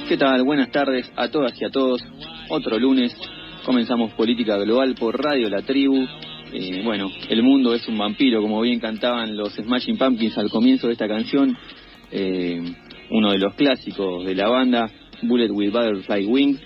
¿Qué tal? Buenas tardes a todas y a todos. Otro lunes comenzamos Política Global por Radio La Tribu. Bueno, el mundo es un vampiro, como bien cantaban los Smashing Pumpkins al comienzo de esta canción. Uno de los clásicos de la banda, Bullet with Butterfly Wings.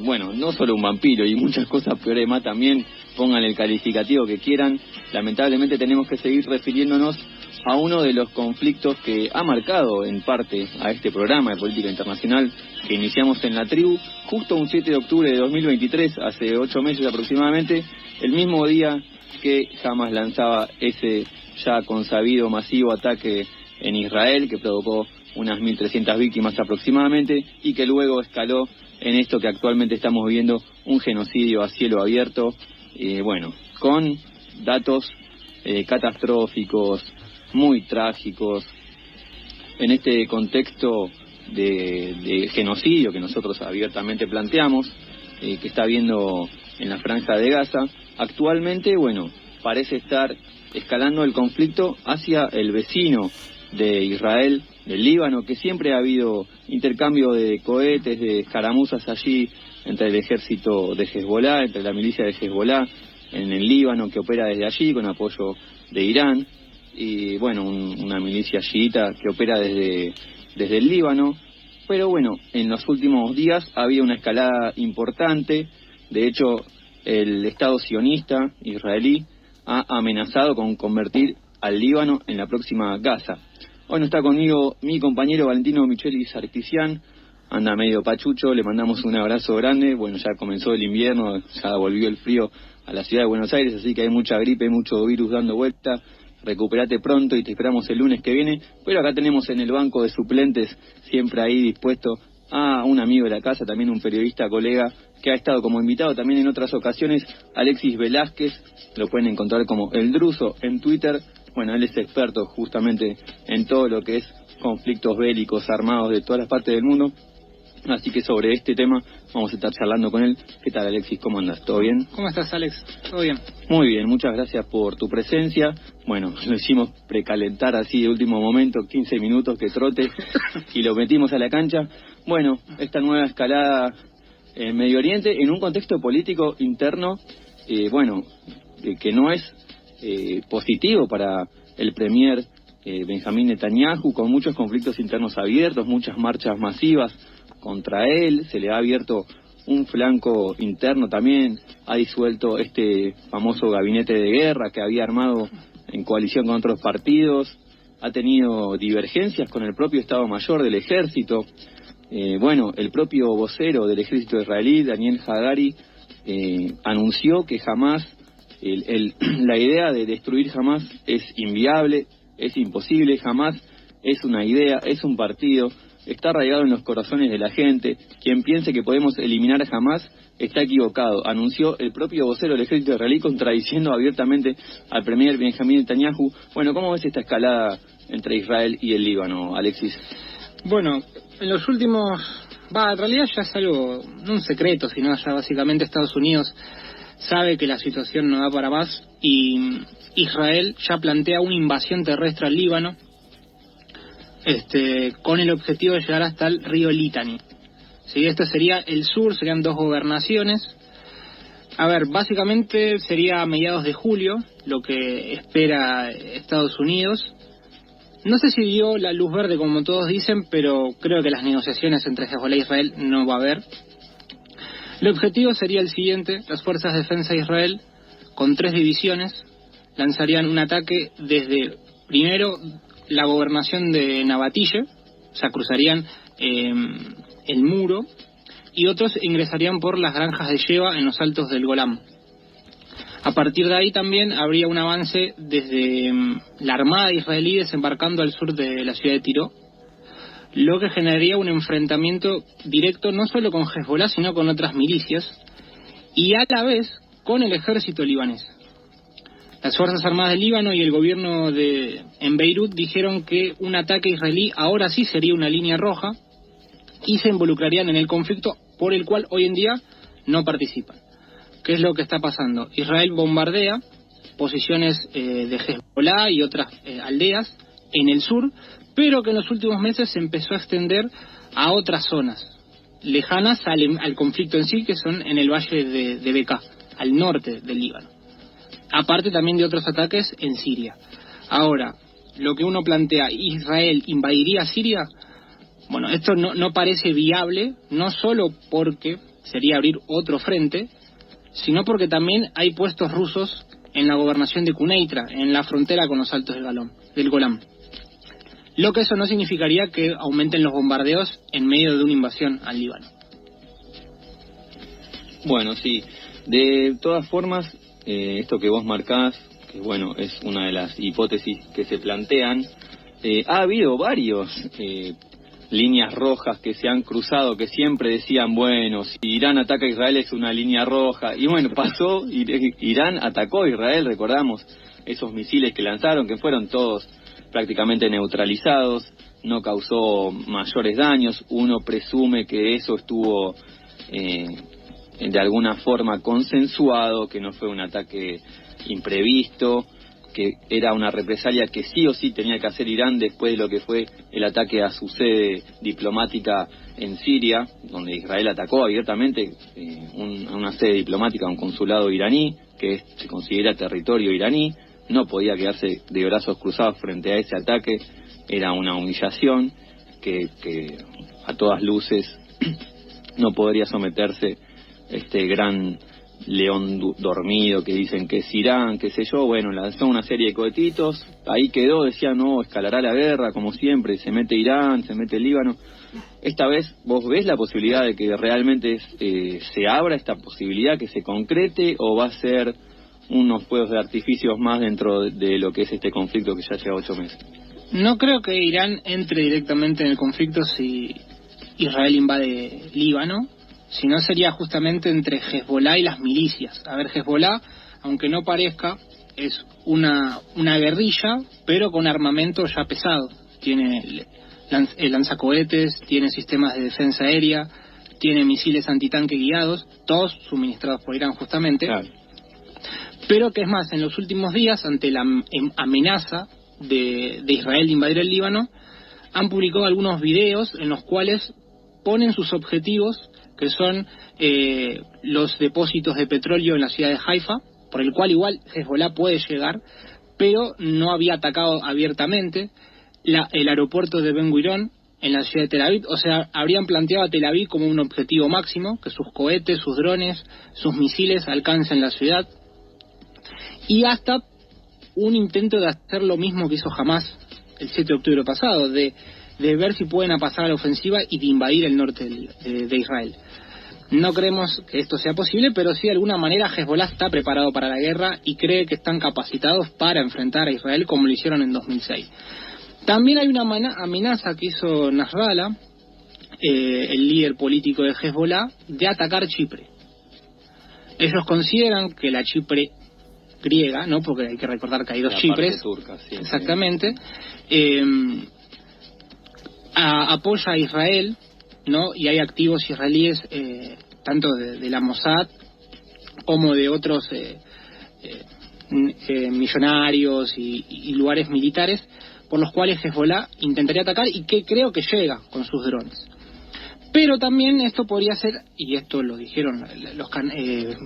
Bueno, no solo un vampiro y muchas cosas peores más también, pongan el calificativo que quieran. Lamentablemente tenemos que seguir refiriéndonos a uno de los conflictos que ha marcado en parte a este programa de política internacional que iniciamos en La Tribu, justo un 7 de octubre de 2023, hace 8 meses aproximadamente, el mismo día que Hamas lanzaba ese ya consabido masivo ataque en Israel que provocó unas 1.300 víctimas aproximadamente y que luego escaló en esto que actualmente estamos viviendo, un genocidio a cielo abierto, bueno, con datos catastróficos, muy trágicos. En este contexto de genocidio que nosotros abiertamente planteamos, que está habiendo en la Franja de Gaza, actualmente, bueno, parece estar escalando el conflicto hacia el vecino de Israel, del Líbano, que siempre ha habido intercambio de cohetes, de escaramuzas allí entre el ejército de Hezbollah, entre la milicia de Hezbollah en el Líbano, que opera desde allí con apoyo de Irán, y bueno, una milicia chiita que opera desde el Líbano. Pero bueno, en los últimos días había una escalada importante. De hecho, el Estado sionista israelí ha amenazado con convertir al Líbano en la próxima Gaza. Hoy no está conmigo mi compañero Valentino Micheli Sarkisian, anda medio pachucho, le mandamos un abrazo grande. Bueno, ya comenzó el invierno, ya volvió el frío a la ciudad de Buenos Aires, así que hay mucha gripe, mucho virus dando vuelta. Recuperate pronto y te esperamos el lunes que viene. Pero acá tenemos en el banco de suplentes, siempre ahí dispuesto, a un amigo de la casa, también un periodista colega que ha estado como invitado también en otras ocasiones, Alexis Velázquez. Lo pueden encontrar como El Druso en Twitter. Bueno, él es experto justamente en todo lo que es conflictos bélicos armados de todas las partes del mundo. Así que sobre este tema vamos a estar charlando con él. ¿Qué tal, Alexis? ¿Cómo andas? ¿Todo bien? ¿Cómo estás, Alex? ¿Todo bien? Muy bien, muchas gracias por tu presencia. Bueno, lo hicimos precalentar así de último momento, 15 minutos que trote, y lo metimos a la cancha. Bueno, esta nueva escalada en Medio Oriente, en un contexto político interno, que no es positivo para el premier Benjamín Netanyahu, con muchos conflictos internos abiertos, muchas marchas masivas contra él. Se le ha abierto un flanco interno también, ha disuelto este famoso gabinete de guerra que había armado en coalición con otros partidos, ha tenido divergencias con el propio Estado Mayor del Ejército. El propio vocero del ejército israelí, Daniel Hagari, anunció que jamás, la idea de destruir Hamás es inviable, es imposible. Hamás es una idea, es un partido, está arraigado en los corazones de la gente. Quien piense que podemos eliminar a Hamás está equivocado, anunció el propio vocero del ejército israelí, contradiciendo abiertamente al premier Benjamín Netanyahu. Bueno, ¿cómo ves esta escalada entre Israel y el Líbano, Alexis? Bueno, en los últimos... en realidad ya es algo, no un secreto, sino ya básicamente Estados Unidos sabe que la situación no da para más y Israel ya plantea una invasión terrestre al Líbano, con el objetivo de llegar hasta el río Litani. ¿Sí? Este sería el sur, serían 2 gobernaciones. Básicamente sería a mediados de julio lo que espera Estados Unidos. No sé si dio la luz verde como todos dicen, pero creo que las negociaciones entre Hezbollah e Israel no va a haber. El objetivo sería el siguiente: las fuerzas de defensa de Israel, con 3 divisiones, lanzarían un ataque desde, primero, la gobernación de Nabatille, o sea, cruzarían el muro, y otros ingresarían por las granjas de Sheva en los altos del Golán. A partir de ahí también habría un avance desde la armada israelí desembarcando al sur de la ciudad de Tiro, lo que generaría un enfrentamiento directo no solo con Hezbollah, sino con otras milicias, y a la vez con el ejército libanés. Las Fuerzas Armadas del Líbano y el gobierno en Beirut dijeron que un ataque israelí ahora sí sería una línea roja y se involucrarían en el conflicto por el cual hoy en día no participan. ¿Qué es lo que está pasando? Israel bombardea posiciones de Hezbollah y otras aldeas en el sur, pero que en los últimos meses se empezó a extender a otras zonas lejanas al conflicto en sí, que son en el valle de Bekaa, al norte del Líbano. Aparte también de otros ataques en Siria. Ahora, lo que uno plantea, ¿Israel invadiría Siria? Bueno, esto no parece viable, no solo porque sería abrir otro frente, sino porque también hay puestos rusos en la gobernación de Quneitra, en la frontera con los Altos del Golán. Lo que eso no significaría que aumenten los bombardeos en medio de una invasión al Líbano. Bueno, sí. De todas formas, esto que vos marcás, que bueno, es una de las hipótesis que se plantean, ha habido varios líneas rojas que se han cruzado, que siempre decían, bueno, si Irán ataca a Israel es una línea roja, y bueno, pasó, Irán atacó a Israel, recordamos esos misiles que lanzaron, que fueron todos prácticamente neutralizados, no causó mayores daños, uno presume que eso estuvo de alguna forma consensuado, que no fue un ataque imprevisto, que era una represalia que sí o sí tenía que hacer Irán después de lo que fue el ataque a su sede diplomática en Siria, donde Israel atacó abiertamente una sede diplomática, un consulado iraní, que se considera territorio iraní. No podía quedarse de brazos cruzados frente a ese ataque, era una humillación que a todas luces no podría someterse este gran león dormido que dicen que es Irán, qué sé yo. Bueno, lanzó una serie de cohetitos, ahí quedó, decía no, escalará la guerra como siempre, se mete Irán, se mete el Líbano. Esta vez, ¿vos ves la posibilidad de que realmente se abra esta posibilidad, que se concrete, o va a ser unos fuegos de artificios más dentro de lo que es este conflicto que ya lleva 8 meses? No creo que Irán entre directamente en el conflicto si Israel invade Líbano, sino sería justamente entre Hezbollah y las milicias. A ver, Hezbollah, aunque no parezca, es una guerrilla, pero con armamento ya pesado. Tiene lanzacohetes, tiene sistemas de defensa aérea, tiene misiles antitanque guiados, todos suministrados por Irán justamente. Claro. Pero que es más, en los últimos días, ante la amenaza de Israel de invadir el Líbano, han publicado algunos videos en los cuales ponen sus objetivos, que son los depósitos de petróleo en la ciudad de Haifa, por el cual igual Hezbollah puede llegar, pero no había atacado abiertamente, el aeropuerto de Ben Gurion en la ciudad de Tel Aviv. O sea, habrían planteado a Tel Aviv como un objetivo máximo, que sus cohetes, sus drones, sus misiles alcancen la ciudad, y hasta un intento de hacer lo mismo que hizo Hamas el 7 de octubre pasado, de ver si pueden pasar a la ofensiva y de invadir el norte de Israel. No creemos que esto sea posible, pero sí de alguna manera Hezbollah está preparado para la guerra y cree que están capacitados para enfrentar a Israel como lo hicieron en 2006. También hay una amenaza que hizo Nasrallah, el líder político de Hezbollah, de atacar Chipre. Ellos consideran que la Chipre griega, ¿no? Porque hay que recordar que hay dos Chipres, turca, sí, exactamente, apoya a Israel, ¿no? Y hay activos israelíes, tanto de la Mossad como de otros millonarios y lugares militares, por los cuales Hezbollah intentaría atacar y que creo que llega con sus drones. Pero también esto podría ser, y esto lo dijeron los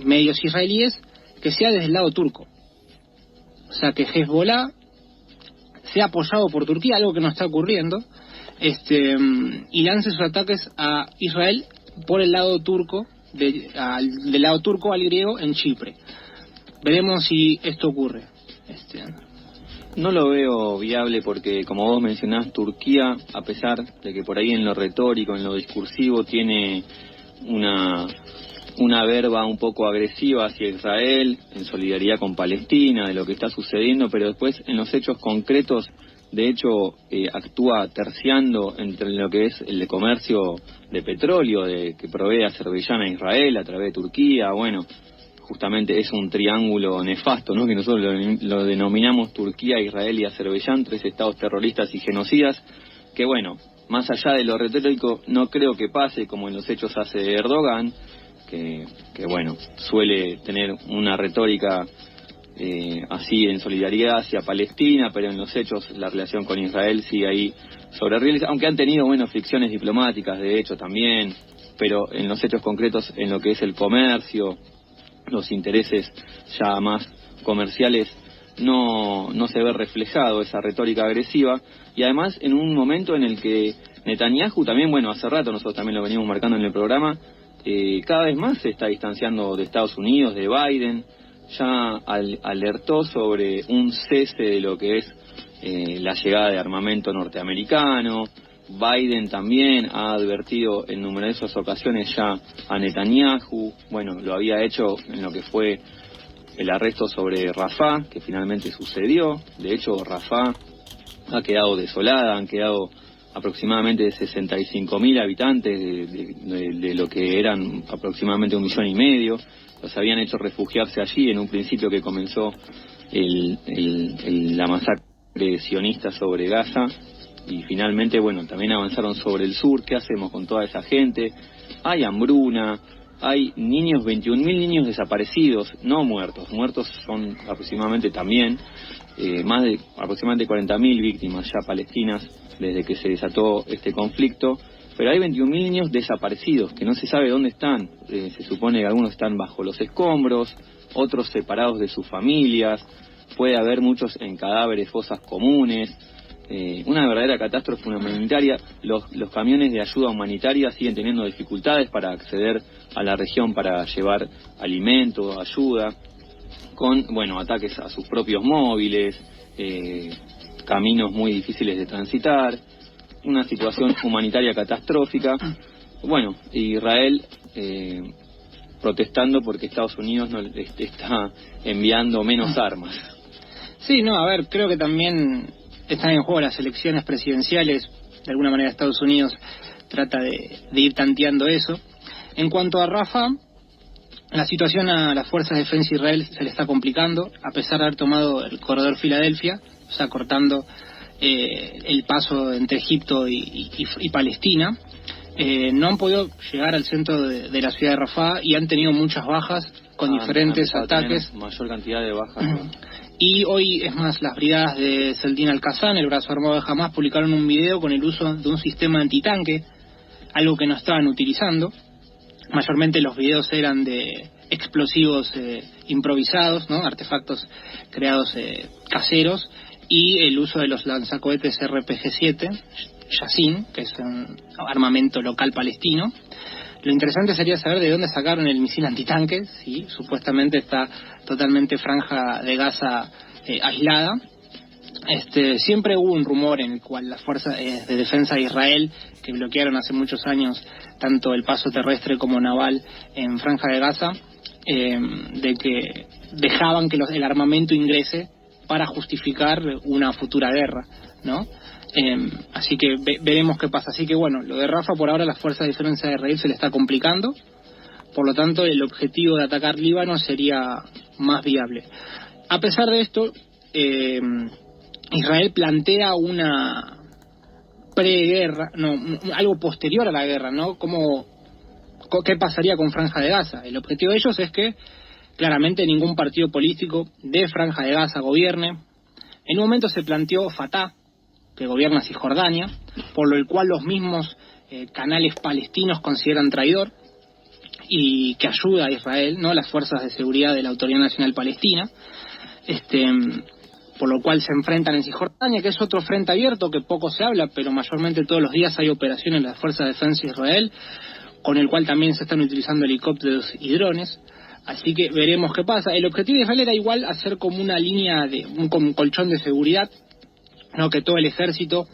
medios israelíes, que sea desde el lado turco. O sea, que Hezbollah sea apoyado por Turquía, algo que no está ocurriendo, y lance sus ataques a Israel por el lado turco, del lado turco al griego en Chipre. Veremos si esto ocurre. No lo veo viable porque, como vos mencionás, Turquía, a pesar de que por ahí en lo retórico, en lo discursivo, tiene una verba un poco agresiva hacia Israel, en solidaridad con Palestina, de lo que está sucediendo, pero después en los hechos concretos, de hecho, actúa terciando entre lo que es el de comercio de petróleo que provee Azerbaiyán a Israel a través de Turquía. Bueno, justamente es un triángulo nefasto, ¿no? Que nosotros lo denominamos Turquía, Israel y Azerbaiyán, 3 estados terroristas y genocidas, que bueno, más allá de lo retórico, no creo que pase como en los hechos hace Erdogan, que bueno, suele tener una retórica así en solidaridad hacia Palestina, pero en los hechos la relación con Israel sigue ahí sobre rieles, aunque han tenido, fricciones diplomáticas, de hecho también, pero en los hechos concretos, en lo que es el comercio, los intereses ya más comerciales, no se ve reflejado esa retórica agresiva, y además en un momento en el que Netanyahu también, hace rato nosotros también lo venimos marcando en el programa, cada vez más se está distanciando de Estados Unidos, de Biden, ya alertó sobre un cese de lo que es la llegada de armamento norteamericano. Biden también ha advertido en numerosas ocasiones ya a Netanyahu, lo había hecho en lo que fue el arresto sobre Rafah, que finalmente sucedió. De hecho, Rafah ha quedado desolada, han quedado aproximadamente 65.000 habitantes de lo que eran aproximadamente 1,5 millones. Los habían hecho refugiarse allí en un principio que comenzó la masacre sionista sobre Gaza, y finalmente, también avanzaron sobre el sur. ¿Qué hacemos con toda esa gente? Hay hambruna, hay 21.000 niños desaparecidos, no muertos. Muertos son aproximadamente también más de aproximadamente 40.000 víctimas ya palestinas desde que se desató este conflicto, pero hay 21.000 niños desaparecidos que no se sabe dónde están. Se supone que algunos están bajo los escombros, otros separados de sus familias, puede haber muchos en cadáveres, fosas comunes. Una verdadera catástrofe humanitaria. Los camiones de ayuda humanitaria siguen teniendo dificultades para acceder a la región para llevar alimento, ayuda, con ataques a sus propios móviles, caminos muy difíciles de transitar, una situación humanitaria catastrófica. Israel protestando porque Estados Unidos no le está enviando menos armas. Sí, creo que también están en juego las elecciones presidenciales. De alguna manera Estados Unidos trata de ir tanteando eso. En cuanto a Rafah, la situación a las fuerzas de defensa de Israel se le está complicando, a pesar de haber tomado el corredor Filadelfia, o sea, cortando el paso entre Egipto y Palestina. No han podido llegar al centro de la ciudad de Rafah y han tenido muchas bajas con diferentes ataques. Mayor cantidad de bajas. Y hoy, es más, las brigadas de Seldin Al-Qassam, el brazo armado de Hamás, publicaron un video con el uso de un sistema antitanque, algo que no estaban utilizando. Mayormente los videos eran de explosivos improvisados, artefactos creados caseros, y el uso de los lanzacohetes RPG-7, Yassin, que es un armamento local palestino. Lo interesante sería saber de dónde sacaron el misil antitanque, si supuestamente está totalmente Franja de Gaza aislada. Siempre hubo un rumor en el cual las fuerzas de defensa de Israel, que bloquearon hace muchos años tanto el paso terrestre como naval en Franja de Gaza, de que dejaban que el armamento ingrese para justificar una futura guerra, ¿no? Así que veremos qué pasa. Así que lo de Rafah por ahora las fuerzas de defensa de Israel se le está complicando, por lo tanto el objetivo de atacar Líbano sería más viable. A pesar de esto, Israel plantea una preguerra, algo posterior a la guerra, ¿no? ¿Qué pasaría con Franja de Gaza? El objetivo de ellos es que claramente ningún partido político de Franja de Gaza gobierne. En un momento se planteó Fatah, que gobierna Cisjordania, por lo cual los mismos canales palestinos consideran traidor y que ayuda a Israel, ¿no? Las fuerzas de seguridad de la Autoridad Nacional Palestina, por lo cual se enfrentan en Cisjordania, que es otro frente abierto que poco se habla, pero mayormente todos los días hay operaciones de las fuerzas de defensa de Israel, con el cual también se están utilizando helicópteros y drones. Así que veremos qué pasa. El objetivo de Israel era igual hacer como una línea como un colchón de seguridad, no, que todo el ejército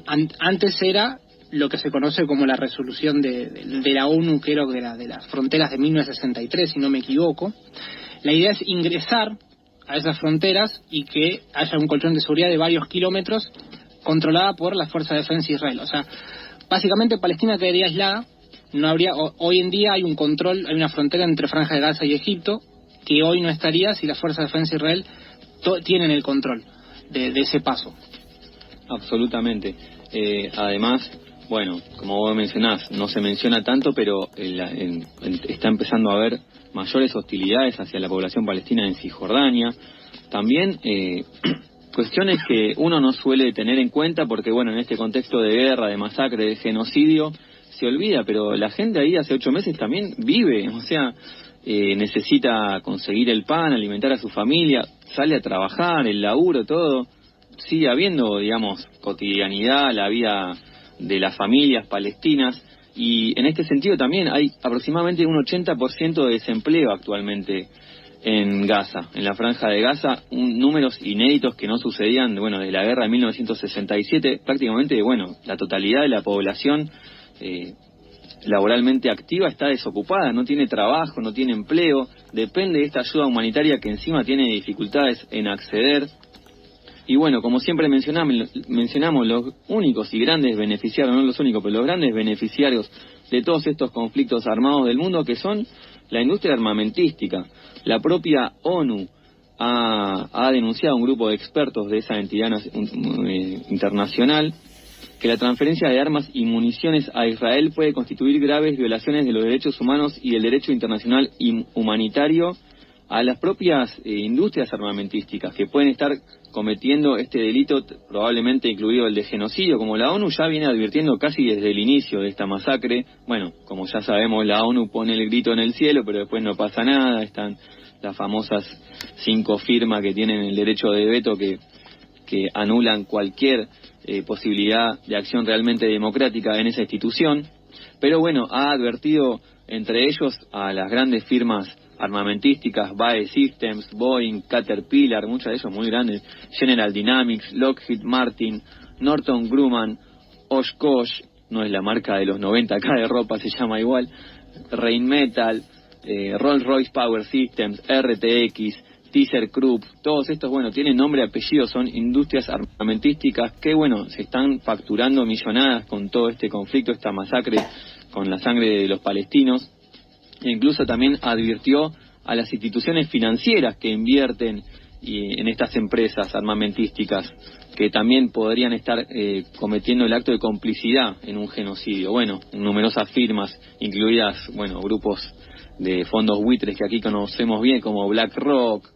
antes era lo que se conoce como la resolución de la ONU, que era de las fronteras de 1963, si no me equivoco. La idea es ingresar a esas fronteras y que haya un colchón de seguridad de varios kilómetros controlada por las fuerzas de defensa de Israel. O sea, básicamente Palestina quedaría aislada. No habría, hoy en día hay un control, hay una frontera entre Franja de Gaza y Egipto que hoy no estaría si las fuerzas de defensa de Israel tienen el control de ese paso. Absolutamente. Además, bueno, como vos mencionás, no se menciona tanto, pero está empezando a haber mayores hostilidades hacia la población palestina en Cisjordania. También cuestiones que uno no suele tener en cuenta porque, bueno, en este contexto de guerra, de masacre, de genocidio, se olvida, pero la gente ahí hace 8 meses también vive, o sea, necesita conseguir el pan, alimentar a su familia, sale a trabajar, el laburo, todo. Sigue habiendo, digamos, cotidianidad, la vida de las familias palestinas, y en este sentido también hay aproximadamente un 80% de desempleo actualmente en Gaza, en la franja de Gaza, números inéditos que no sucedían, bueno, desde la guerra de 1967, prácticamente, bueno, la totalidad de la población laboralmente activa está desocupada, no tiene trabajo, no tiene empleo, depende de esta ayuda humanitaria que encima tiene dificultades en acceder. Y bueno, como siempre mencionamos los únicos y grandes beneficiarios, no los únicos, pero los grandes beneficiarios de todos estos conflictos armados del mundo, que son la industria armamentística. La propia ONU ha denunciado a un grupo de expertos de esa entidad internacional que la transferencia de armas y municiones a Israel puede constituir graves violaciones de los derechos humanos y del derecho internacional humanitario a las propias industrias armamentísticas, que pueden estar cometiendo este delito, probablemente incluido el de genocidio, como la ONU ya viene advirtiendo casi desde el inicio de esta masacre. Bueno, como ya sabemos, la ONU pone el grito en el cielo, pero después no pasa nada. Están las famosas 5 firmas que tienen el derecho de veto que anulan cualquier posibilidad de acción realmente democrática en esa institución. Pero bueno, ha advertido entre ellos a las grandes firmas armamentísticas, BAE Systems, Boeing, Caterpillar, muchas de ellos muy grandes, General Dynamics, Lockheed Martin, Northrop Grumman, Oshkosh, no es la marca de los 90 acá de ropa, se llama igual, Rheinmetall, Rolls-Royce Power Systems, RTX, ThyssenKrupp, todos estos, bueno, tienen nombre y apellido, son industrias armamentísticas que, bueno, se están facturando millonadas con todo este conflicto, esta masacre con la sangre de los palestinos. E incluso también advirtió a las instituciones financieras que invierten en estas empresas armamentísticas que también podrían estar cometiendo el acto de complicidad en un genocidio. Bueno, numerosas firmas, incluidas, bueno, grupos de fondos buitres que aquí conocemos bien, como BlackRock,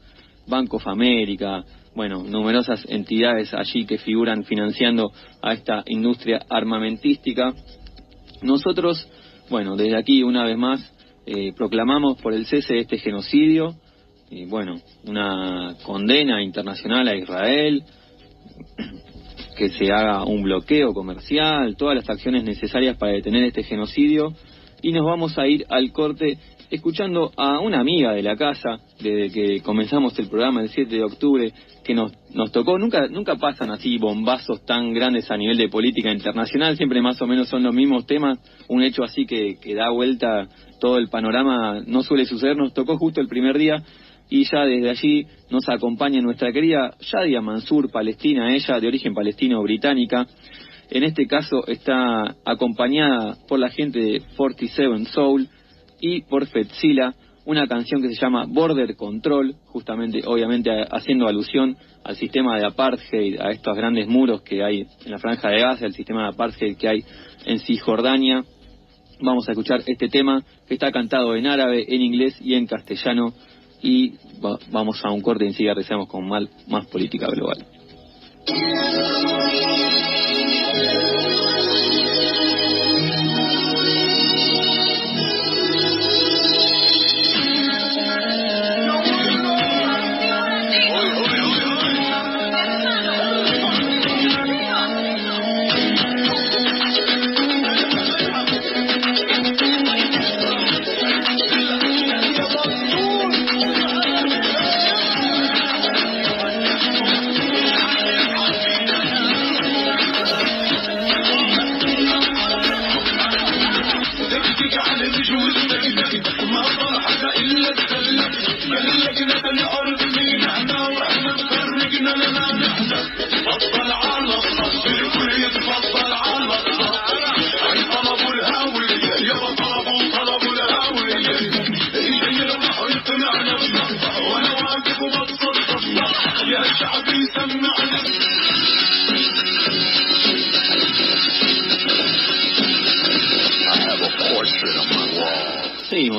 Bank of America, bueno, numerosas entidades allí que figuran financiando a esta industria armamentística. Nosotros, bueno, desde aquí una vez más proclamamos por el cese de este genocidio, bueno, una condena internacional a Israel, que se haga un bloqueo comercial, todas las acciones necesarias para detener este genocidio, y nos vamos a ir al corte escuchando a una amiga de la casa, desde que comenzamos el programa el 7 de octubre, que nos tocó. Nunca pasan así bombazos tan grandes a nivel de política internacional, siempre más o menos son los mismos temas. Un hecho así que da vuelta todo el panorama no suele suceder. Nos tocó justo el primer día, y ya desde allí nos acompaña nuestra querida Yadia Mansur, palestina, ella de origen palestino-británica. En este caso está acompañada por la gente de 47 Soul y por Fetzila, una canción que se llama Border Control, justamente, obviamente, haciendo alusión al sistema de apartheid, a estos grandes muros que hay en la Franja de Gaza, el sistema de apartheid que hay en Cisjordania. Vamos a escuchar este tema que está cantado en árabe, en inglés y en castellano, y vamos a un corte y enseguida regresamos con más política global.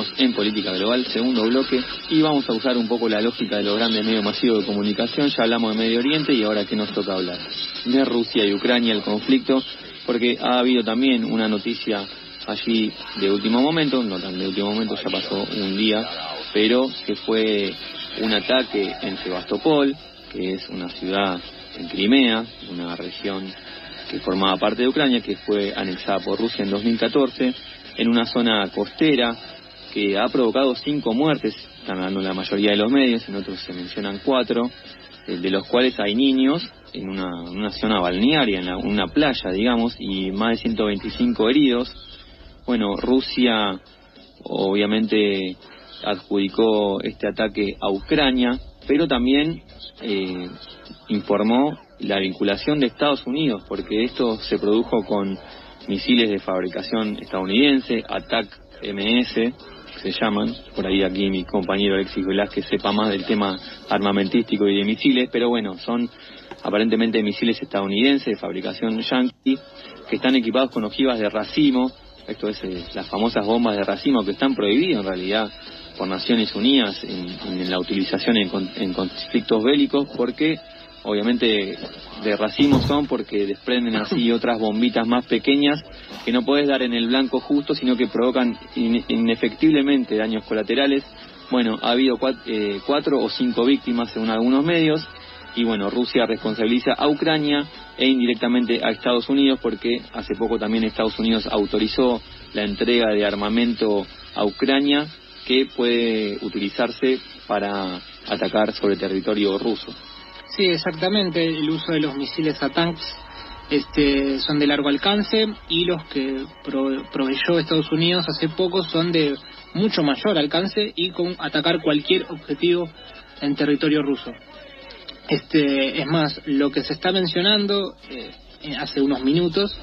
seguimos en Política Global, segundo bloque, y vamos a usar un poco la lógica de los grandes medios masivos de comunicación. Ya hablamos de Medio Oriente y ahora ¿qué nos toca hablar? De Rusia y Ucrania, el conflicto, porque ha habido también una noticia allí de último momento, no tan de último momento, ya pasó un día, pero que fue un ataque en Sebastopol, que es una ciudad en Crimea, una región que formaba parte de Ucrania, que fue anexada por Rusia en 2014, en una zona costera que ha provocado 5 muertes, están hablando la mayoría de los medios, en otros se mencionan 4, de los cuales hay niños en una zona balnearia, en una playa, digamos, y más de 125 heridos. Bueno, Rusia obviamente adjudicó este ataque a Ucrania, pero también informó la vinculación de Estados Unidos, porque esto se produjo con misiles de fabricación estadounidense, ATAC-MS, se llaman, por ahí aquí mi compañero Alexis Velázquez sepa más del tema armamentístico y de misiles, pero bueno, son aparentemente misiles estadounidenses de fabricación yankee, que están equipados con ojivas de racimo. Esto es las famosas bombas de racimo, que están prohibidas en realidad por Naciones Unidas en la utilización en conflictos bélicos, porque obviamente de racimo son, porque desprenden así otras bombitas más pequeñas que no podés dar en el blanco justo, sino que provocan inefectiblemente daños colaterales. Bueno, ha habido 4 o 5 víctimas según algunos medios, y bueno, Rusia responsabiliza a Ucrania e indirectamente a Estados Unidos, porque hace poco también Estados Unidos autorizó la entrega de armamento a Ucrania que puede utilizarse para atacar sobre territorio ruso. Sí, exactamente. El uso de los misiles ATACMS son de largo alcance, y los que proveyó Estados Unidos hace poco son de mucho mayor alcance y con atacar cualquier objetivo en territorio ruso. Es más, lo que se está mencionando hace unos minutos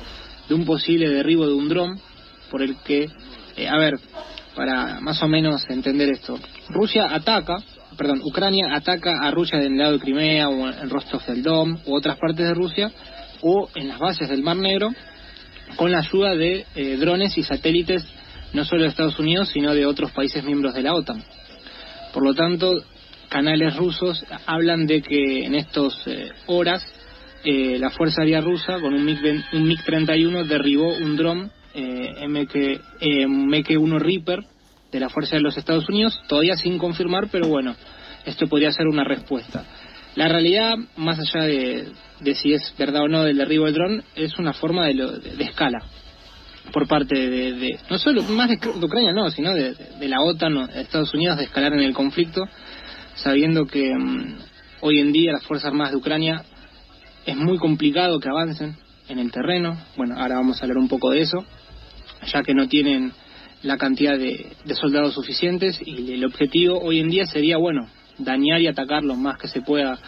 de un posible derribo de un dron por el que, para más o menos entender esto, Ucrania ataca a Rusia del lado de Crimea o en Rostov del Don u otras partes de Rusia o en las bases del Mar Negro con la ayuda de drones y satélites no solo de Estados Unidos sino de otros países miembros de la OTAN. Por lo tanto, canales rusos hablan de que en estas horas la Fuerza Aérea Rusa con un MiG-31 derribó un dron MQ-1 Reaper de la Fuerza de los Estados Unidos, todavía sin confirmar, pero bueno, esto podría ser una respuesta. La realidad, más allá de si es verdad o no del derribo del dron, es una forma de escala por parte de no solo más de Ucrania, no, sino de la OTAN o de Estados Unidos, de escalar en el conflicto, sabiendo que hoy en día las Fuerzas Armadas de Ucrania es muy complicado que avancen en el terreno. Bueno, ahora vamos a hablar un poco de eso, ya que no tienen la cantidad de soldados suficientes, y el objetivo hoy en día sería, dañar y atacar lo más que se pueda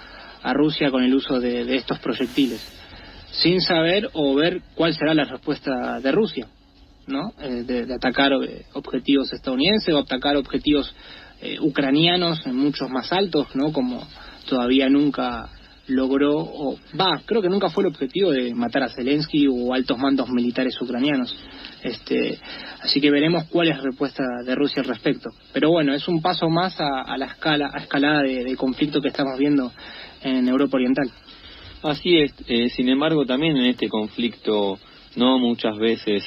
a Rusia con el uso de estos proyectiles, sin saber o ver cuál será la respuesta de Rusia, ¿no? De atacar objetivos estadounidenses o atacar objetivos ucranianos, muchos más altos, ¿no? Como todavía nunca logró, creo que nunca fue el objetivo de matar a Zelensky o altos mandos militares ucranianos. Así que veremos cuál es la respuesta de Rusia al respecto. Pero bueno, es un paso más a la escalada de conflicto que estamos viendo en Europa Oriental. Así es. Sin embargo, también en este conflicto no muchas veces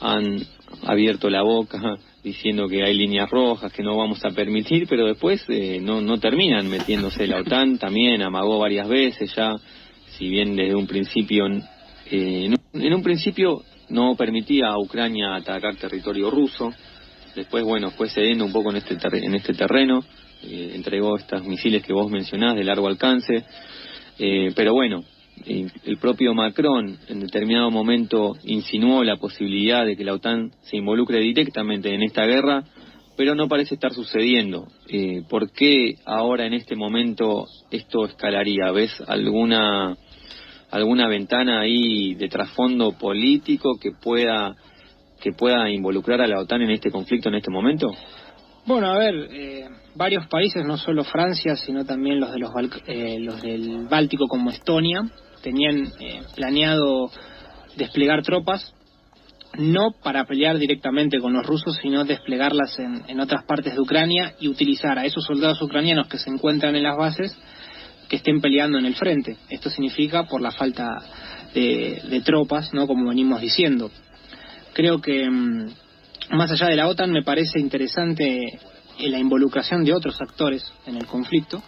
han abierto la boca diciendo que hay líneas rojas que no vamos a permitir, pero después no terminan metiéndose. La OTAN también amagó varias veces ya, si bien desde un principio en un principio no permitía a Ucrania atacar territorio ruso. Después, fue cediendo un poco en este terreno, entregó estos misiles que vos mencionás de largo alcance, pero el propio Macron en determinado momento insinuó la posibilidad de que la OTAN se involucre directamente en esta guerra, pero no parece estar sucediendo. ¿Por qué ahora en este momento esto escalaría? ¿Ves alguna ventana ahí de trasfondo político que pueda involucrar a la OTAN en este conflicto en este momento? Bueno, varios países, no solo Francia, sino también los del Báltico como Estonia, tenían planeado desplegar tropas no para pelear directamente con los rusos, sino desplegarlas en otras partes de Ucrania y utilizar a esos soldados ucranianos que se encuentran en las bases que estén peleando en el frente. Esto significa por la falta de tropas, ¿no? Como venimos diciendo. Creo que más allá de la OTAN me parece interesante la involucración de otros actores en el conflicto.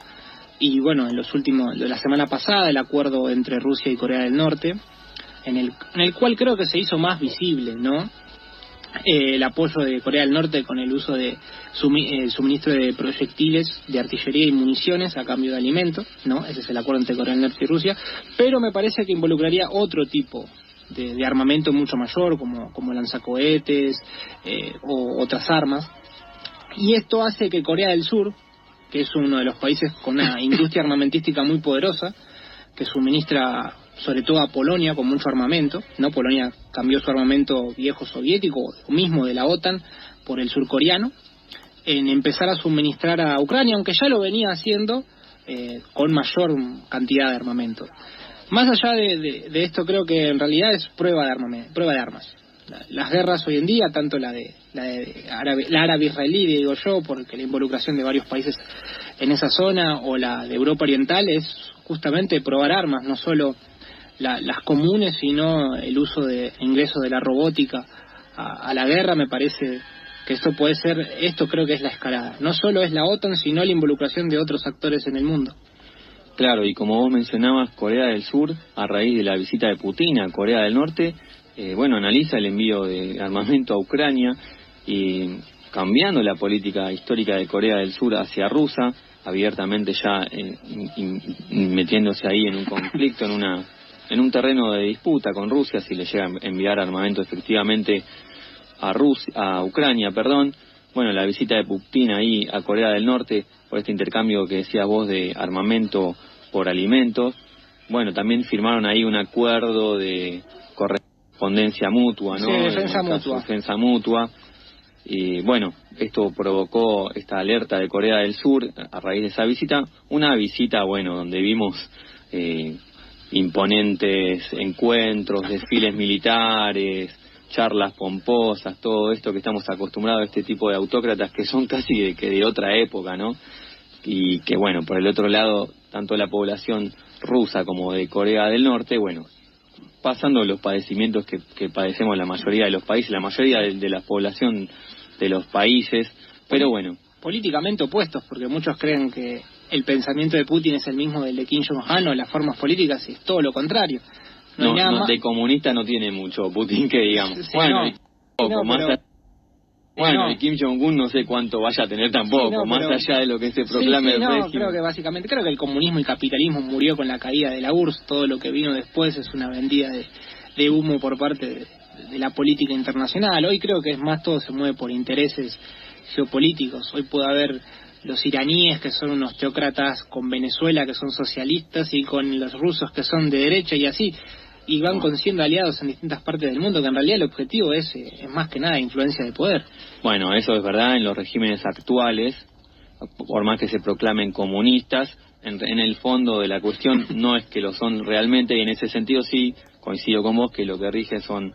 Y bueno, de la semana pasada, el acuerdo entre Rusia y Corea del Norte, en el cual creo que se hizo más visible, ¿no? El apoyo de Corea del Norte con el uso de suministro de proyectiles, de artillería y municiones a cambio de alimentos, ¿no? Ese es el acuerdo entre Corea del Norte y Rusia, pero me parece que involucraría otro tipo de armamento mucho mayor, como lanzacohetes o otras armas. Y esto hace que Corea del Sur, que es uno de los países con una industria armamentística muy poderosa, que suministra sobre todo a Polonia con mucho armamento, ¿no? Polonia cambió su armamento viejo soviético, o mismo de la OTAN, por el surcoreano, en empezar a suministrar a Ucrania, aunque ya lo venía haciendo con mayor cantidad de armamento. Más allá de esto, creo que en realidad es prueba de armas. Las guerras hoy en día, tanto la árabe-israelí, digo yo, porque la involucración de varios países en esa zona, o la de Europa Oriental, es justamente probar armas, no solo las comunes, sino el uso de ingreso de la robótica a la guerra. Me parece que esto creo que es la escalada. No solo es la OTAN, sino la involucración de otros actores en el mundo. Claro, y como vos mencionabas, Corea del Sur, a raíz de la visita de Putin a Corea del Norte, analiza el envío de armamento a Ucrania y cambiando la política histórica de Corea del Sur hacia Rusia, abiertamente ya metiéndose ahí en un conflicto, en un terreno de disputa con Rusia, si le llega a enviar armamento efectivamente a Ucrania. Bueno, la visita de Putin ahí a Corea del Norte, por este intercambio que decías vos de armamento por alimentos, bueno, también firmaron ahí un acuerdo de correspondencia mutua, ¿no? Sí, defensa mutua. Y bueno, esto provocó esta alerta de Corea del Sur a raíz de esa visita, una visita, bueno, donde vimos imponentes encuentros, desfiles militares, charlas pomposas, todo esto que estamos acostumbrados a este tipo de autócratas que son casi de otra época, ¿no? Y que bueno, por el otro lado, tanto la población rusa como de Corea del Norte, bueno, pasando los padecimientos que padecemos la mayoría de los países, la mayoría de la población de los países, pero bueno. Políticamente opuestos, porque muchos creen que el pensamiento de Putin es el mismo del de Kim Jong-un, o las formas políticas es todo lo contrario. No, de comunista no tiene mucho Putin, que digamos. Sí, y Kim Jong-un no sé cuánto vaya a tener tampoco, más allá de lo que se proclame el régimen. Creo que el comunismo y capitalismo murió con la caída de la URSS. Todo lo que vino después es una vendida de humo por parte de la política internacional. Hoy creo que es más, todo se mueve por intereses geopolíticos. Hoy puede haber los iraníes, que son unos teócratas, con Venezuela, que son socialistas, y con los rusos, que son de derecha, y así, y van siendo aliados en distintas partes del mundo, que en realidad el objetivo es más que nada influencia de poder. Bueno, eso es verdad. En los regímenes actuales, por más que se proclamen comunistas, en el fondo de la cuestión no es que lo son realmente, y en ese sentido sí coincido con vos que lo que rige son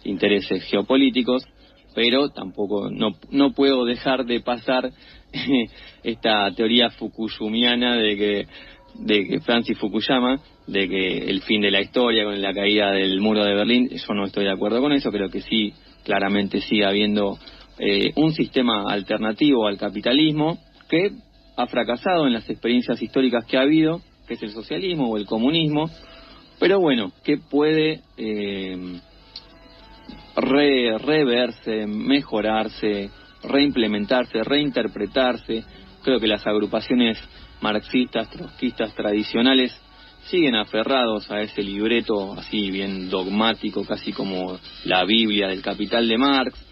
intereses geopolíticos, pero tampoco no puedo dejar de pasar esta teoría fukuyumiana de que Francis Fukuyama, de que el fin de la historia con la caída del muro de Berlín. Yo no estoy de acuerdo con eso. Creo que sí, claramente sigue habiendo un sistema alternativo al capitalismo que ha fracasado en las experiencias históricas que ha habido, que es el socialismo o el comunismo, pero bueno, que puede reverse, mejorarse, reimplementarse, reinterpretarse. Creo que las agrupaciones marxistas, trotskistas tradicionales siguen aferrados a ese libreto así bien dogmático, casi como la Biblia del Capital de Marx.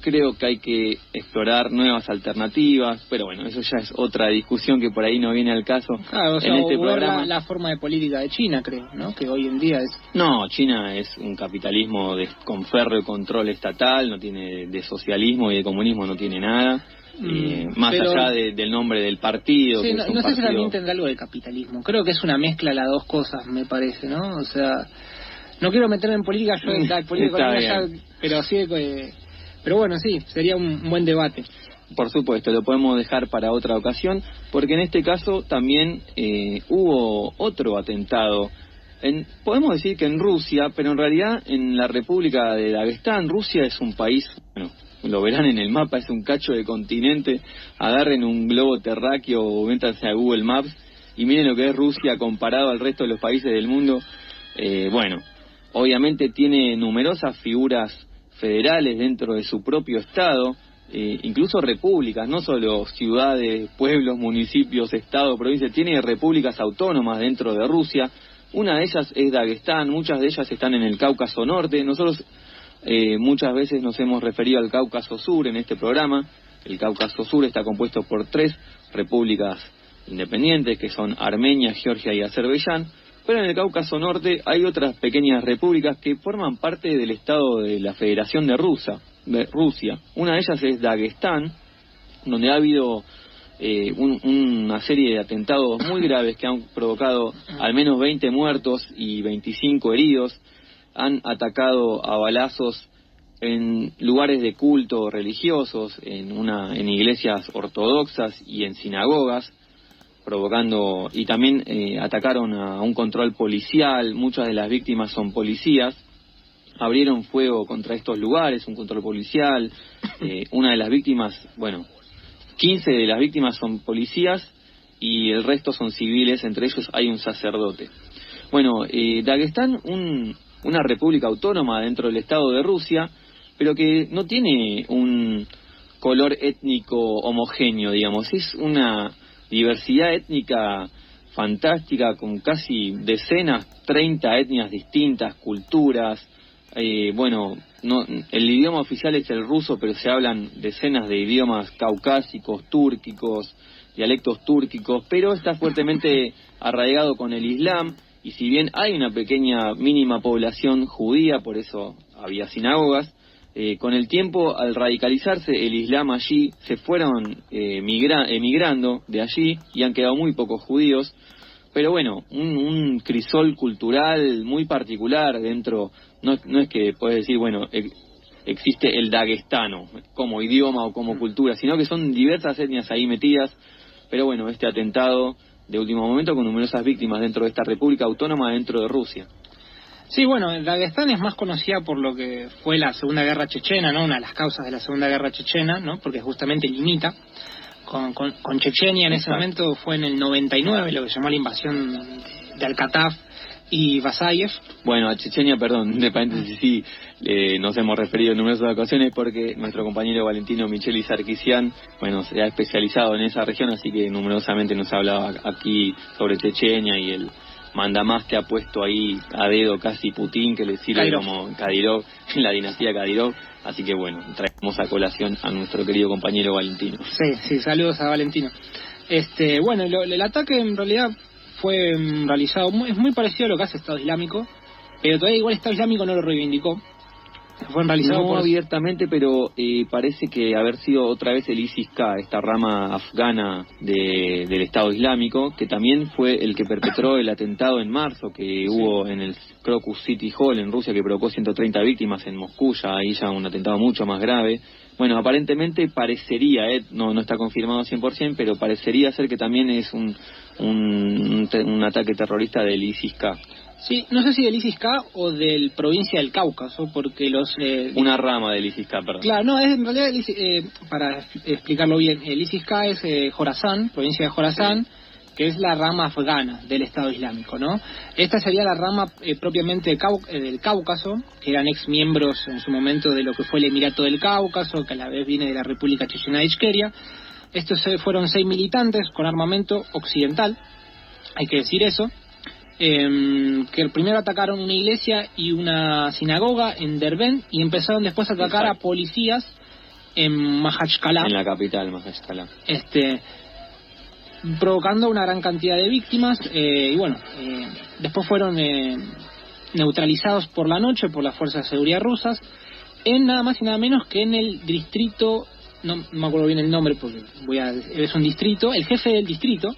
Creo que hay que explorar nuevas alternativas, pero bueno, eso ya es otra discusión que por ahí no viene al caso. Claro, en este programa. La forma de política de China, creo, ¿no? Que hoy en día es... No, China es un capitalismo con férreo control estatal, no tiene de socialismo y de comunismo, no tiene nada. Más allá del nombre del partido. Sí, que no sé si también tendrá algo de capitalismo. Creo que es una mezcla las dos cosas, me parece, ¿no? O sea, no quiero meterme en política, yo en política ya pero así pero bueno, sí, sería un buen debate. Por supuesto, lo podemos dejar para otra ocasión, porque en este caso también hubo otro atentado. Podemos decir que en Rusia, pero en realidad en la República de Dagestán. Rusia es un país, bueno, lo verán en el mapa, es un cacho de continente. Agarren un globo terráqueo o métanse a Google Maps y miren lo que es Rusia comparado al resto de los países del mundo. Bueno, obviamente tiene numerosas figuras federales dentro de su propio estado, incluso repúblicas, no solo ciudades, pueblos, municipios, estado, provincias, tiene repúblicas autónomas dentro de Rusia. Una de ellas es Dagestán, muchas de ellas están en el Cáucaso Norte. Nosotros muchas veces nos hemos referido al Cáucaso Sur en este programa. El Cáucaso Sur está compuesto por 3 repúblicas independientes, que son Armenia, Georgia y Azerbaiyán. Pero en el Cáucaso Norte hay otras pequeñas repúblicas que forman parte del estado de la Federación de Rusia. Una de ellas es Dagestán, donde ha habido una serie de atentados muy graves que han provocado al menos 20 muertos y 25 heridos. Han atacado a balazos en lugares de culto religiosos, en iglesias ortodoxas y en sinagogas, provocando, y también atacaron a un control policial. Muchas de las víctimas son policías. Abrieron fuego contra estos lugares, un control policial. Una de las víctimas, 15 de las víctimas son policías y el resto son civiles, entre ellos hay un sacerdote. Dagestán, una república autónoma dentro del estado de Rusia, pero que no tiene un color étnico homogéneo, digamos. Es una diversidad étnica fantástica, con casi 30 etnias distintas, culturas. El idioma oficial es el ruso, pero se hablan decenas de idiomas caucásicos, túrquicos, dialectos túrquicos, pero está fuertemente arraigado con el Islam. Y si bien hay una pequeña mínima población judía, por eso había sinagogas, con el tiempo, al radicalizarse el Islam allí, se fueron emigrando de allí y han quedado muy pocos judíos. Pero un crisol cultural muy particular dentro. No es que puedes decir, existe el dagestano como idioma o como cultura, sino que son diversas etnias ahí metidas. Pero este atentado de último momento con numerosas víctimas dentro de esta república autónoma dentro de Rusia. Sí, Dagestán es más conocida por lo que fue la Segunda Guerra Chechena, ¿no? Una de las causas de la Segunda Guerra Chechena, ¿no? Porque justamente limita con Chechenia en ese momento. Fue en el 99 lo que se llamó la invasión de Alcatraz y Basayev. A Chechenia, perdón, de paréntesis, sí, nos hemos referido en numerosas ocasiones porque nuestro compañero Valentino Micheli Sarkisian, se ha especializado en esa región, así que numerosamente nos ha hablado aquí sobre Chechenia y el mandamás que ha puesto ahí a dedo casi Putin, que le sirve Kadyrov, como Kadyrov, en la dinastía Kadyrov. Así que traemos a colación a nuestro querido compañero Valentino. Sí, saludos a Valentino. El ataque en realidad fue realizado, es muy parecido a lo que hace Estado Islámico, pero todavía igual Estado Islámico no lo reivindicó. Fue realizado no abiertamente, pero parece que haber sido otra vez el ISIS-K, esta rama afgana del Estado Islámico, que también fue el que perpetró el atentado en marzo que hubo en el Crocus City Hall en Rusia, que provocó 130 víctimas en Moscú. Ahí ya un atentado mucho más grave. Aparentemente parecería, no está confirmado 100%, pero parecería ser que también es un ataque terrorista del ISIS-K. Sí, no sé si del ISIS-K o del provincia del Cáucaso, porque una rama del ISIS-K, perdón. Claro, en realidad, para explicarlo bien, el ISIS-K es Jorazán, provincia de Jorazán, que es la rama afgana del Estado Islámico, ¿no? Esta sería la rama propiamente del Cáucaso, que eran ex miembros en su momento de lo que fue el Emirato del Cáucaso, que a la vez viene de la República Chechena de Ichkeria. Estos fueron 6 militantes con armamento occidental, hay que decir eso, que primero atacaron una iglesia y una sinagoga en Derbent y empezaron después a atacar a policías en Majachkalá, en la capital, Majachkalá, provocando una gran cantidad de víctimas. Después fueron neutralizados por la noche por las fuerzas de seguridad rusas en nada más y nada menos que en el distrito, no me acuerdo bien el nombre porque es un distrito, el jefe del distrito,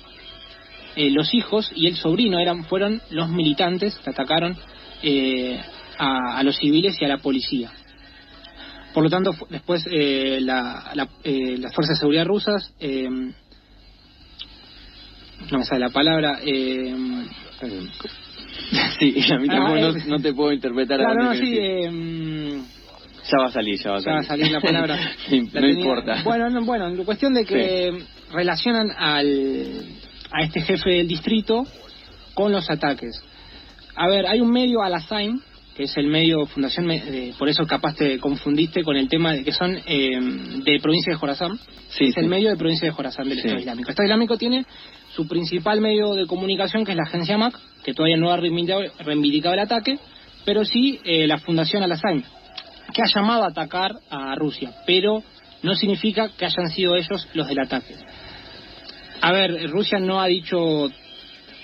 los hijos y el sobrino fueron los militantes que atacaron a los civiles y a la policía. Por lo tanto, después las fuerzas de seguridad rusas, no me sale la palabra, sí, a mí tampoco no te puedo interpretar. Claro, no, sí, ya va a salir. Ya va a salir la palabra. No importa. Bueno, cuestión de que relacionan a este jefe del distrito con los ataques. A ver, hay un medio, Al-Asaim, que es el medio fundación, por eso capaz te confundiste con el tema de que son de provincia de Jorazán. Es el medio de provincia de Jorazán del Estado Islámico. El Estado Islámico tiene su principal medio de comunicación, que es la agencia MAC, que todavía no ha reivindicado el ataque, pero sí la fundación Al-Asaim, que ha llamado a atacar a Rusia, pero no significa que hayan sido ellos los del ataque. A ver, Rusia no ha dicho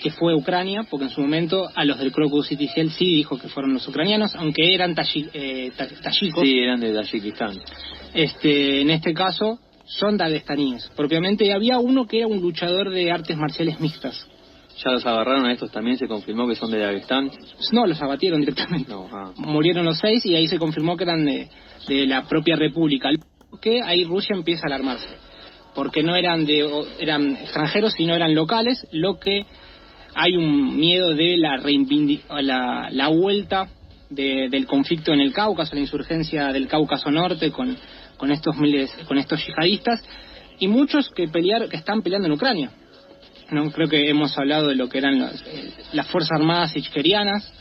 que fue Ucrania, porque en su momento a los del Crocus City Cell sí dijo que fueron los ucranianos, aunque eran tayikos. Sí, eran de Tayikistán. En este caso son dagestaníes, propiamente, y había uno que era un luchador de artes marciales mixtas. ¿Ya los agarraron a estos también? ¿Se confirmó que son de Dagestán? No, los abatieron directamente. Murieron los 6 y ahí se confirmó que eran de la propia república. Que ahí Rusia empieza a alarmarse, porque no eran extranjeros, sino eran locales, lo que hay un miedo de la vuelta del conflicto en el Cáucaso, la insurgencia del Cáucaso Norte con estos yihadistas, y muchos que están peleando en Ucrania. No, creo que hemos hablado de lo que eran las fuerzas armadas ichkerianas.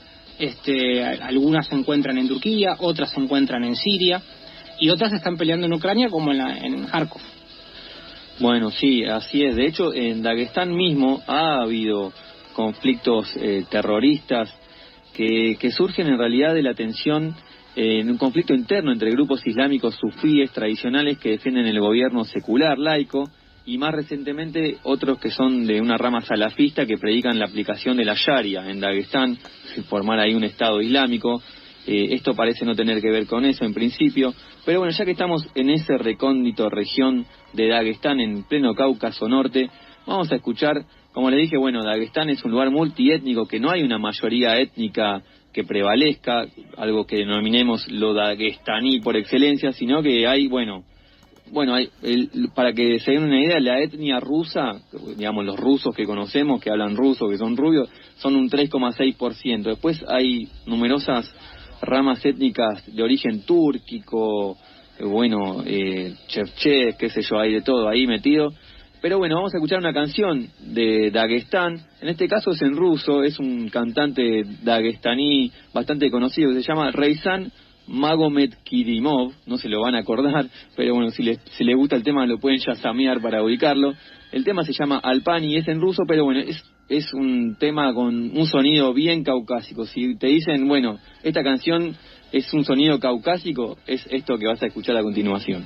Algunas se encuentran en Turquía, otras se encuentran en Siria, y otras están peleando en Ucrania, como en Kharkov. Bueno, sí, así es. De hecho, en Dagestán mismo ha habido conflictos terroristas que surgen en realidad de la tensión en un conflicto interno entre grupos islámicos sufíes tradicionales que defienden el gobierno secular laico, y más recientemente otros que son de una rama salafista que predican la aplicación de la Sharia en Dagestán, formar ahí un Estado islámico. Esto parece no tener que ver con eso en principio, pero bueno, ya que estamos en ese recóndito región de Dagestán, en pleno Cáucaso Norte, vamos a escuchar, como les dije, bueno, Dagestán es un lugar multiétnico, que no hay una mayoría étnica que prevalezca, algo que denominemos lo dagestaní por excelencia, sino que hay, para que se den una idea, la etnia rusa, digamos los rusos que conocemos, que hablan ruso, que son rubios, son un 3,6%. Después hay numerosas ramas étnicas de origen túrquico, chefchés, qué sé yo, hay de todo ahí metido. Pero bueno, vamos a escuchar una canción de Dagestán, en este caso es en ruso, es un cantante dagestaní bastante conocido que se llama Reizan Magomedkirimov, no se lo van a acordar, pero bueno, si les gusta el tema lo pueden yasamear para ubicarlo. El tema se llama Alpani y es en ruso, pero bueno, es un tema con un sonido bien caucásico. Si te dicen, bueno, esta canción es un sonido caucásico, es esto que vas a escuchar a continuación.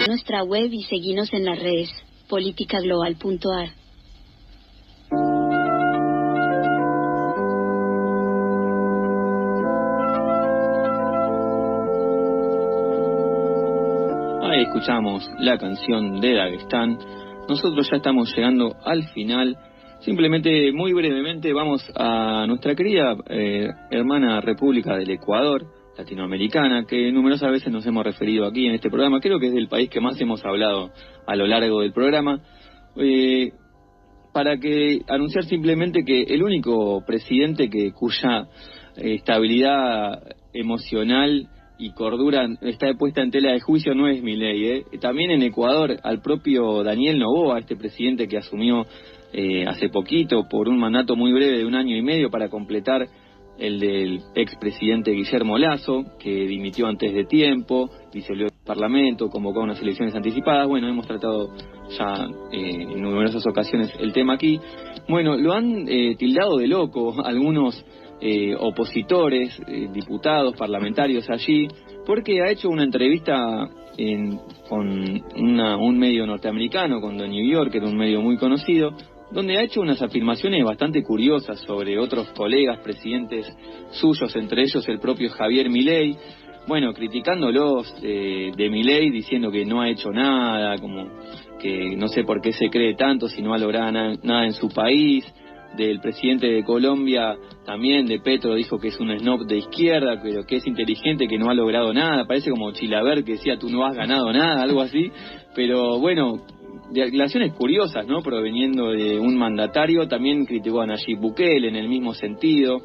Nuestra web y seguinos en las redes politicaglobal.ar. Ahí escuchamos la canción de Dagestán. Nosotros ya estamos llegando al final. Simplemente, muy brevemente, vamos a nuestra querida hermana República del Ecuador, latinoamericana, que numerosas veces nos hemos referido aquí en este programa. Creo que es del país que más hemos hablado a lo largo del programa. Para que anunciar simplemente que el único presidente cuya estabilidad emocional y cordura está puesta en tela de juicio no es Milei. También en Ecuador, al propio Daniel Noboa, este presidente que asumió hace poquito por un mandato muy breve de 1 año y medio para completar el del expresidente Guillermo Lasso, que dimitió antes de tiempo, disolvió el Parlamento, convocó a unas elecciones anticipadas. Bueno, hemos tratado ya en numerosas ocasiones el tema aquí. Bueno, lo han tildado de loco algunos opositores, diputados, parlamentarios allí, porque ha hecho una entrevista con un medio norteamericano, con The New Yorker, un medio muy conocido, donde ha hecho unas afirmaciones bastante curiosas sobre otros colegas presidentes suyos, entre ellos el propio Javier Milei, bueno, criticándolos de Milei, diciendo que no ha hecho nada, como que no sé por qué se cree tanto si no ha logrado nada en su país. Del presidente de Colombia, también de Petro, dijo que es un snob de izquierda, pero que es inteligente, que no ha logrado nada. Parece como Chilaver que decía, tú no has ganado nada, algo así. Pero bueno, declaraciones curiosas, ¿no?, proveniendo de un mandatario. También criticó a Nayib Bukele en el mismo sentido.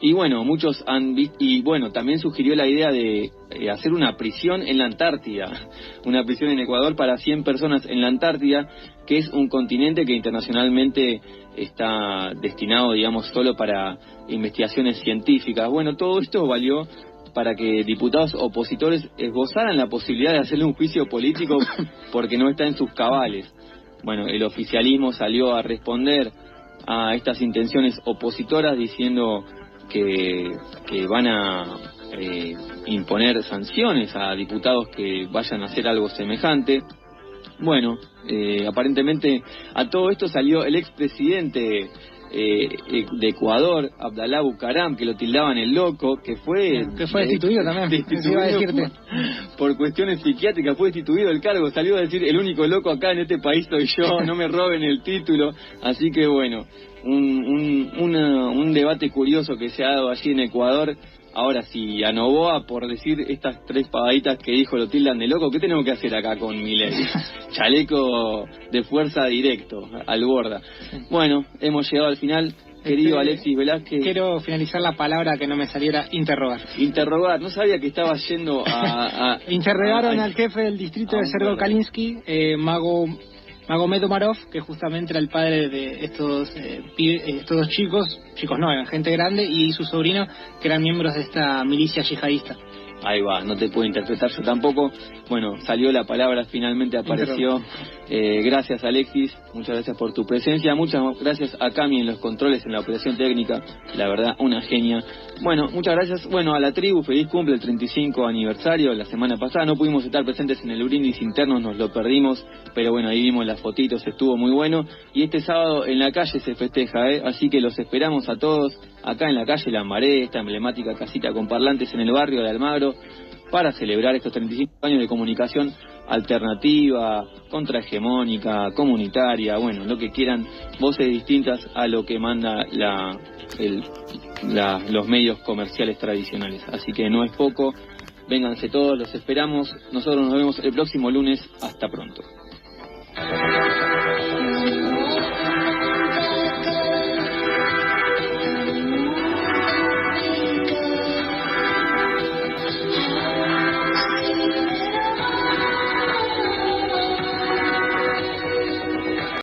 Y bueno, muchos han visto, y bueno, también sugirió la idea de hacer una prisión en la Antártida, una prisión en Ecuador para 100 personas en la Antártida, que es un continente que internacionalmente está destinado, digamos, solo para investigaciones científicas. Bueno, todo esto valió para que diputados opositores esbozaran la posibilidad de hacerle un juicio político porque no está en sus cabales. Bueno, el oficialismo salió a responder a estas intenciones opositoras diciendo que van a imponer sanciones a diputados que vayan a hacer algo semejante. Bueno, aparentemente a todo esto salió el expresidente de Ecuador, Abdalá Bucaram, que lo tildaban el loco, que fue destituido también. Destituido por cuestiones psiquiátricas, fue destituido del cargo, salió a decir, el único loco acá en este país soy yo, no me roben el título. Así que bueno, un debate curioso que se ha dado allí en Ecuador. Ahora, si a Noboa, por decir estas 3 pavaditas que dijo, lo tildan de loco, ¿qué tenemos que hacer acá con Milei? Chaleco de fuerza directo, al borda. Bueno, hemos llegado al final. Querido Alexis Velázquez. Quiero finalizar la palabra que no me saliera, interrogar. Interrogar, no sabía que estaba yendo a Interrogaron al jefe del distrito de Sergo Kalinsky, Magomed Omarov, que justamente era el padre de estos dos chicos no, eran gente grande, y su sobrino, que eran miembros de esta milicia yihadista. Ahí va, no te puedo interpretar yo tampoco. Bueno, salió la palabra, finalmente apareció. Gracias, Alexis, muchas gracias por tu presencia. Muchas gracias a Cami en los controles, en la operación técnica, la verdad, una genia. Bueno, muchas gracias. Bueno, a la tribu, feliz cumple, el 35 aniversario. La semana pasada no pudimos estar presentes en el brindis interno, nos lo perdimos, pero bueno, ahí vimos las fotitos, estuvo muy bueno. Y este sábado en la calle se festeja, así que los esperamos a todos acá en la calle Lambaré, esta emblemática casita con parlantes en el barrio de Almagro, para celebrar estos 35 años de comunicación alternativa, contrahegemónica, comunitaria, bueno, lo que quieran, voces distintas a lo que manda los medios comerciales tradicionales. Así que no es poco, vénganse todos, los esperamos, nosotros nos vemos el próximo lunes, hasta pronto.